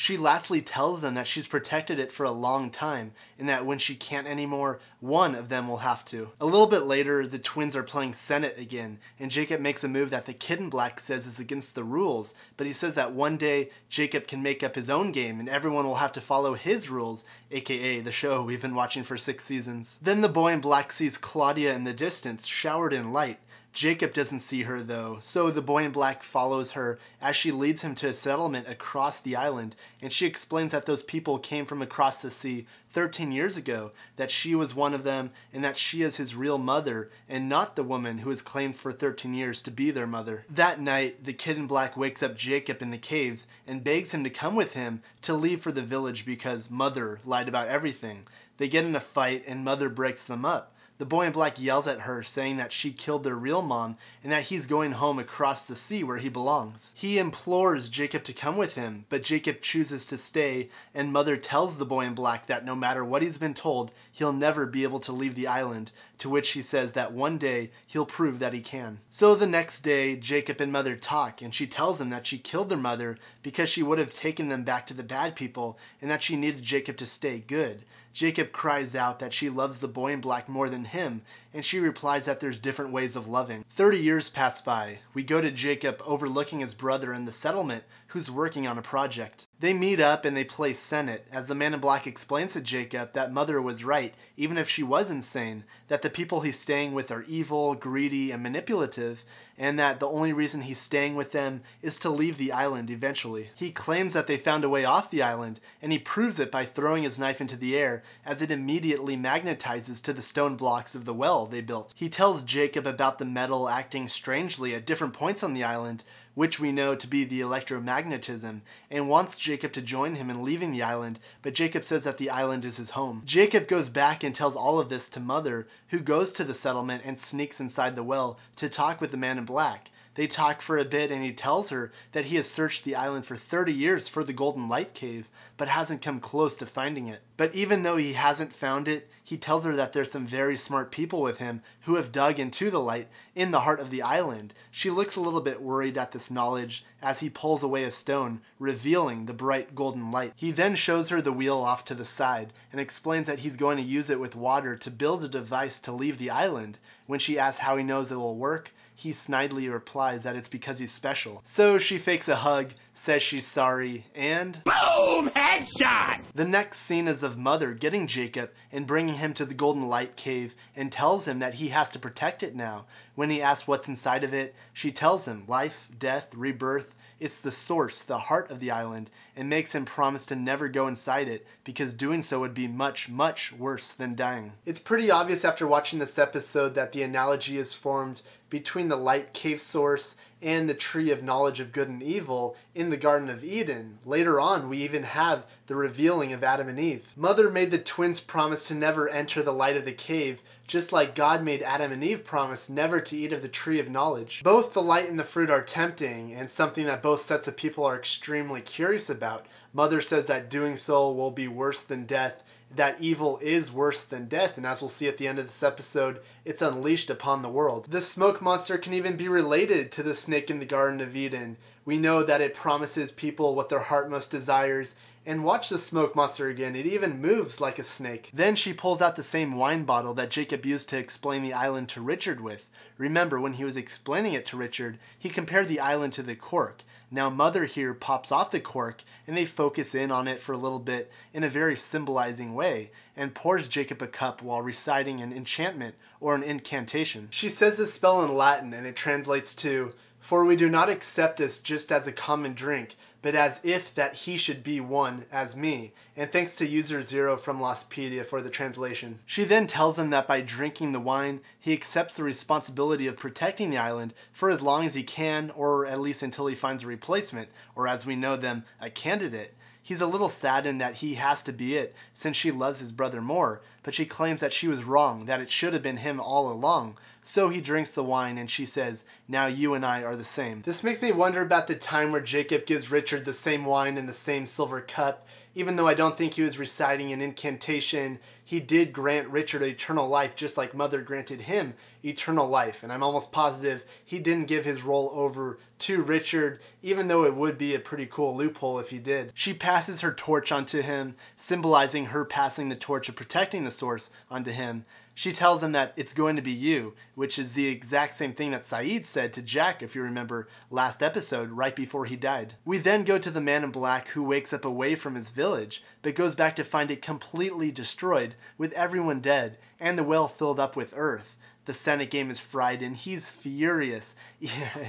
She lastly tells them that she's protected it for a long time, and that when she can't anymore, one of them will have to. A little bit later, the twins are playing Senate again, and Jacob makes a move that the kid in black says is against the rules, but he says that one day Jacob can make up his own game and everyone will have to follow his rules, aka the show we've been watching for 6 seasons. Then the boy in black sees Claudia in the distance, showered in light. Jacob doesn't see her though, so the boy in black follows her as she leads him to a settlement across the island, and she explains that those people came from across the sea 13 years ago, that she was one of them, and that she is his real mother, and not the woman who has claimed for 13 years to be their mother. That night, the kid in black wakes up Jacob in the caves and begs him to come with him to leave for the village because Mother lied about everything. They get in a fight and Mother breaks them up. The boy in black yells at her, saying that she killed their real mom and that he's going home across the sea where he belongs. He implores Jacob to come with him, but Jacob chooses to stay, and Mother tells the boy in black that no matter what he's been told, he'll never be able to leave the island, to which he says that one day he'll prove that he can. So the next day, Jacob and Mother talk, and she tells him that she killed their mother because she would have taken them back to the bad people, and that she needed Jacob to stay good. Jacob cries out that she loves the boy in black more than him, and she replies that there's different ways of loving. 30 years pass by. We go to Jacob overlooking his brother in the settlement who's working on a project. They meet up and they play Senate, as the man in black explains to Jacob that Mother was right, even if she was insane, that the people he's staying with are evil, greedy, and manipulative, and that the only reason he's staying with them is to leave the island eventually. He claims that they found a way off the island, and he proves it by throwing his knife into the air, as it immediately magnetizes to the stone blocks of the well they built. He tells Jacob about the metal acting strangely at different points on the island, which we know to be the electromagnetism, and wants Jacob to join him in leaving the island, but Jacob says that the island is his home. Jacob goes back and tells all of this to Mother, who goes to the settlement and sneaks inside the well to talk with the man in black. They talk for a bit and he tells her that he has searched the island for 30 years for the Golden Light Cave, but hasn't come close to finding it. But even though he hasn't found it, he tells her that there's some very smart people with him who have dug into the light in the heart of the island. She looks a little bit worried at this knowledge as he pulls away a stone, revealing the bright golden light. He then shows her the wheel off to the side and explains that he's going to use it with water to build a device to leave the island. When she asks how he knows it will work, he snidely replies that it's because he's special. So she fakes a hug, says she's sorry, and boom! Headshot! The next scene is of Mother getting Jacob and bringing him to the Golden Light Cave and tells him that he has to protect it now. When he asks what's inside of it, she tells him life, death, rebirth. It's the source, the heart of the island, and makes him promise to never go inside it because doing so would be much, much worse than dying. It's pretty obvious after watching this episode that the analogy is formed between the light cave source and the tree of knowledge of good and evil in the Garden of Eden. Later on, we even have the revealing of Adam and Eve. Mother made the twins promise to never enter the light of the cave, just like God made Adam and Eve promise never to eat of the tree of knowledge. Both the light and the fruit are tempting, and something that both sets of people are extremely curious about. Mother says that doing so will be worse than death, that evil is worse than death, and as we'll see at the end of this episode, it's unleashed upon the world. The smoke monster can even be related to the snake in the Garden of Eden. We know that it promises people what their heart most desires, and watch the smoke monster again, it even moves like a snake. Then she pulls out the same wine bottle that Jacob used to explain the island to Richard with. Remember, when he was explaining it to Richard, he compared the island to the cork. Now Mother here pops off the cork and they focus in on it for a little bit in a very symbolizing way and pours Jacob a cup while reciting an enchantment or an incantation. She says this spell in Latin and it translates to, "For we do not accept this just as a common drink, but as if that he should be one as me," and thanks to user Zero from Lostpedia for the translation. She then tells him that by drinking the wine, he accepts the responsibility of protecting the island for as long as he can, or at least until he finds a replacement, or as we know them, a candidate. He's a little saddened that he has to be it, since she loves his brother more, but she claims that she was wrong, that it should have been him all along. So he drinks the wine and she says, "Now you and I are the same." This makes me wonder about the time where Jacob gives Richard the same wine in the same silver cup. Even though I don't think he was reciting an incantation, he did grant Richard eternal life just like Mother granted him eternal life. And I'm almost positive he didn't give his role over to Richard, even though it would be a pretty cool loophole if he did. She passes her torch onto him, symbolizing her passing the torch of protecting the source onto him. She tells him that it's going to be you, which is the exact same thing that Saeed said to Jack, if you remember last episode, right before he died. We then go to the man in black, who wakes up away from his village, but goes back to find it completely destroyed, with everyone dead, and the well filled up with earth. The Senate game is fried, and he's furious,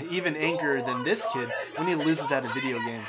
even angrier than this kid when he loses at a video game.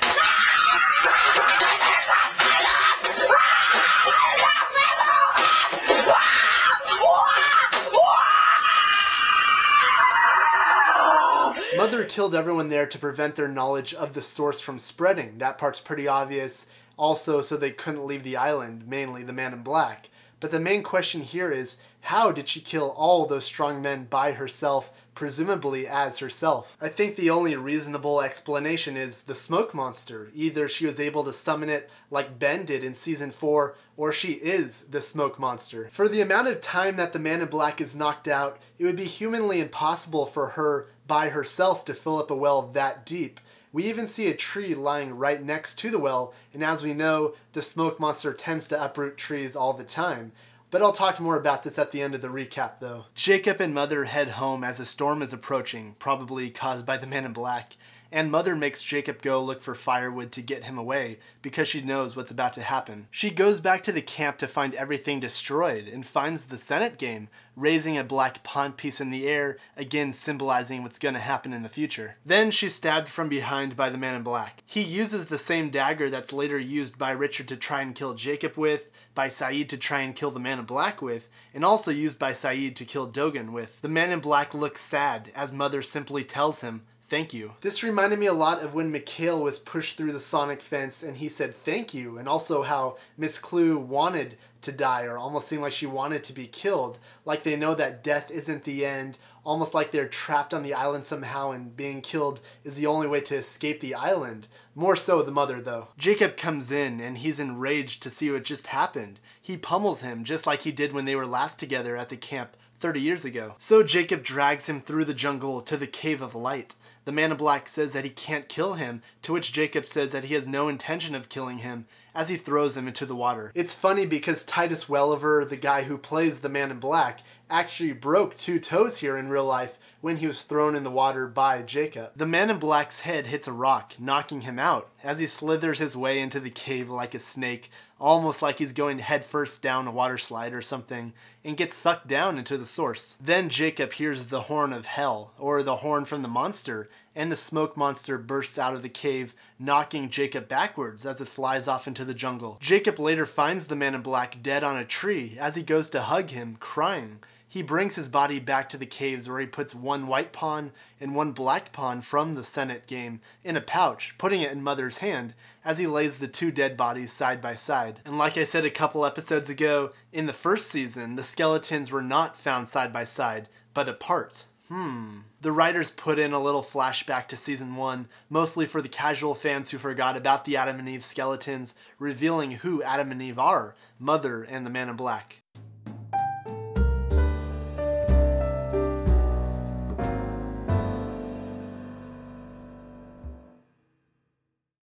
Mother killed everyone there to prevent their knowledge of the source from spreading. That part's pretty obvious. Also, so they couldn't leave the island, mainly the man in black. But the main question here is, how did she kill all those strong men by herself, presumably as herself? I think the only reasonable explanation is the smoke monster. Either she was able to summon it like Ben did in season 4, or she is the smoke monster. For the amount of time that the man in black is knocked out, it would be humanly impossible for her by herself to fill up a well that deep. We even see a tree lying right next to the well, and as we know, the smoke monster tends to uproot trees all the time. But I'll talk more about this at the end of the recap though. Jacob and Mother head home as a storm is approaching, probably caused by the man in black, and Mother makes Jacob go look for firewood to get him away because she knows what's about to happen. She goes back to the camp to find everything destroyed and finds the Senate game, raising a black pond piece in the air, again symbolizing what's going to happen in the future. Then she's stabbed from behind by the man in black. He uses the same dagger that's later used by Richard to try and kill Jacob with, by Saeed to try and kill the man in black with, and also used by Saeed to kill Dogan with. The man in black looks sad as Mother simply tells him, "Thank you." This reminded me a lot of when Mikhail was pushed through the sonic fence and he said thank you, and also how Miss Clue wanted to die, or almost seemed like she wanted to be killed. Like they know that death isn't the end, almost like they're trapped on the island somehow and being killed is the only way to escape the island. More so the mother though. Jacob comes in and he's enraged to see what just happened. He pummels him just like he did when they were last together at the camp 30 years ago. So Jacob drags him through the jungle to the Cave of Light. The man in black says that he can't kill him, to which Jacob says that he has no intention of killing him as he throws him into the water. It's funny because Titus Welliver, the guy who plays the man in black, actually broke 2 toes here in real life when he was thrown in the water by Jacob. The man in black's head hits a rock, knocking him out as he slithers his way into the cave like a snake, almost like he's going headfirst down a water slide or something, and gets sucked down into the source. Then Jacob hears the horn of hell, or the horn from the monster, and the smoke monster bursts out of the cave, knocking Jacob backwards as it flies off into the jungle. Jacob later finds the man in black dead on a tree as he goes to hug him, crying. He brings his body back to the caves where he puts 1 white pawn and 1 black pawn from the Senate game in a pouch, putting it in Mother's hand as he lays the 2 dead bodies side by side. And like I said a couple episodes ago, in the first season, the skeletons were not found side by side, but apart. The writers put in a little flashback to season 1, mostly for the casual fans who forgot about the Adam and Eve skeletons, revealing who Adam and Eve are, Mother and the man in black.